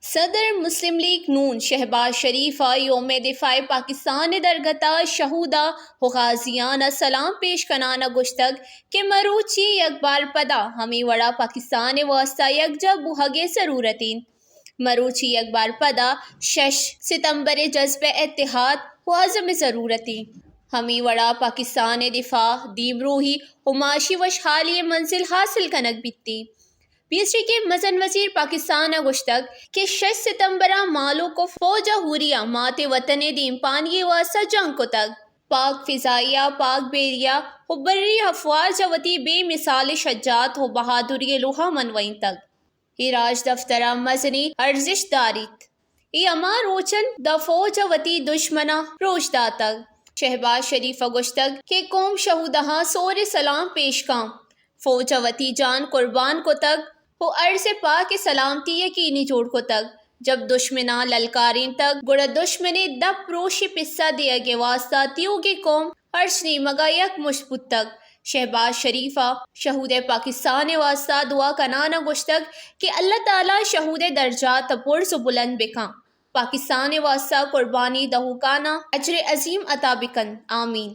صدر مسلم لیگ نون شہباز شریف یوم دفاع پاکستان درگتا شہودہ و غازیان سلام پیش کنانہ گشتگ کہ مروچی یک بار پدا ہمیں وڑا پاکستان واسطہ یکجا بوہگے ضرورتیں مروچی یک بار پدا 6 ستمبر جذب اتحاد و عزم ضرورتیں ہمیں وڑا پاکستان دفاع دیم روحی و معاشی وشحالی منزل حاصل کنک بیتی بیسری کے مزن وزیر پاکستان گشتگ کہ 6 ستمبرہ مالو کو فوجہ ہوریا مات وطن دیم پانی واسطہ جنگ کو تگ پاک فضائیہ پاک بیریا و بری افواج وتی بے مثال شجاعت و بہادری لوہا منوئیں تگ ای راج دفترہ مزنی ارزش داریت ای اما روچن دا فوج وتی دشمنہ روش داتگ شہباز شریف گشتگ کہ قوم شہودہاں سور سلام پیش کام فوج وتی جان قربان کو تگ وہ عرض پاک سلامتی یقینی جوڑ کو تگ جب دشمنا للکاریں تک گڑا دشمنی دپ روشی پسہ دیا گے واسطہ تیو کی قوم ارچنی مگا یک مشبت تک شہباز شریفہ شہود پاکستان واسطہ دعا کنانا گشتگ کہ اللہ تعالیٰ شہود درجات پرز و بلند بکاں پاکستان واسطہ قربانی دہوکانا اجر عظیم عطا بکن آمین